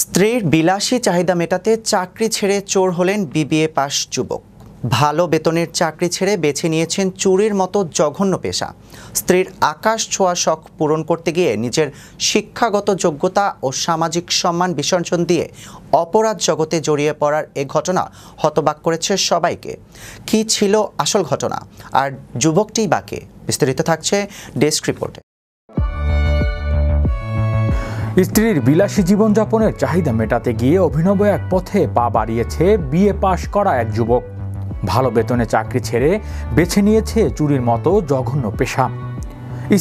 স্ত্রীর বিলাসী চাহিদা মেটাতে চাকরি ছেড়ে চোর হলেন বিবিএ পাস যুবক। ভালো বেতনের চাকরি ছেড়ে বেছে নিয়েছেন চুরির মতো জঘন্য পেশা। স্ত্রীর আকাশ ছোঁয়া শখ পূরণ করতে গিয়ে নিজের শিক্ষাগত যোগ্যতা ও সামাজিক সম্মান বিসর্জন দিয়ে অপরাধ জগতে জড়িয়ে পড়ার এ ঘটনা হতবাক করেছে সবাইকে। কী ছিল আসল ঘটনা আর যুবকটিই বাকে? বিস্তারিত থাকছে ডেস্ক রিপোর্টে। স্ত্রীর বিলাসী জীবনযাপনের চাহিদা মেটাতে গিয়ে অভিনব এক পথে পা বাড়িয়েছে বিএ পাশ করা এক যুবক। ভালো বেতনে চাকরি ছেড়ে বেছে নিয়েছে চুরির মতো জঘন্য পেশা।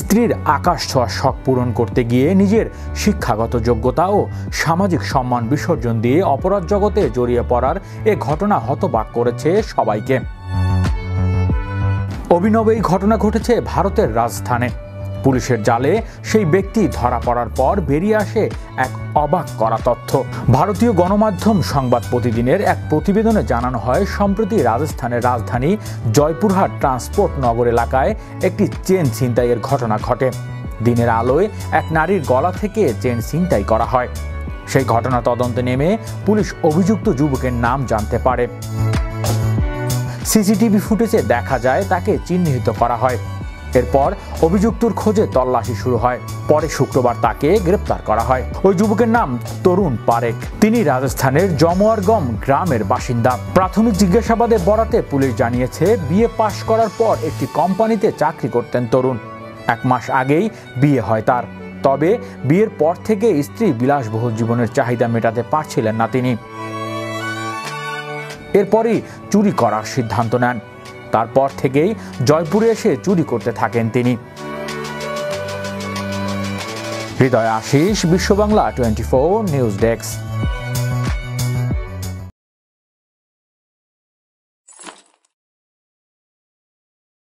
স্ত্রীর আকাশ ছোঁয়া শখ পূরণ করতে গিয়ে নিজের শিক্ষাগত যোগ্যতা ও সামাজিক সম্মান বিসর্জন দিয়ে অপরাধ জগতে জড়িয়ে পড়ার এ ঘটনা হতবাক করেছে সবাইকে। অভিনব এই ঘটনা ঘটেছে ভারতের রাজস্থানে। পুলিশের জালে সেই ব্যক্তি ধরা পড়ার পর বেরিয়ে আসে এক অবাক করা তথ্য। ভারতীয় গণমাধ্যম সংবাদ প্রতিদিনের এক প্রতিবেদনে জানানো হয়, সম্প্রতি রাজস্থানের রাজধানী জয়পুরহাট ট্রান্সপোর্ট নগর এলাকায় একটি চেন ছিনতাইয়ের ঘটনা ঘটে। দিনের আলোয় এক নারীর গলা থেকে চেন ছিনতাই করা হয়। সেই ঘটনা তদন্তে নেমে পুলিশ অভিযুক্ত যুবকের নাম জানতে পারে। সিসিটিভি ফুটেজে দেখা যায় তাকে চিহ্নিত করা হয়। এরপর অভিযুক্তর খোঁজে তল্লাশি শুরু হয়। পরে শুক্রবার তাকে গ্রেপ্তার করা হয়। ওই যুবকের নাম তরুণ পারেখ। তিনি রাজস্থানের জমোয়ারগম গ্রামের বাসিন্দা। প্রাথমিক জিজ্ঞাসাবাদে বরাতে পুলিশ জানিয়েছে, বিএ পাশ করার পর একটি কোম্পানিতে চাকরি করতেন তরুণ। 1 মাস আগেই বিয়ে হয় তার। তবে বিয়ের পর থেকে স্ত্রী বিলাসবহুল জীবনের চাহিদা মেটাতে পারছিলেন না তিনি। এরপরই চুরি করার সিদ্ধান্ত নেন। তারপর থেকেই জয়পুরে এসে চুরি করতে থাকেন তিনি। হৃদয় আশিস, বিশ্ব বাংলা 24 নিউজ ডেস্ক।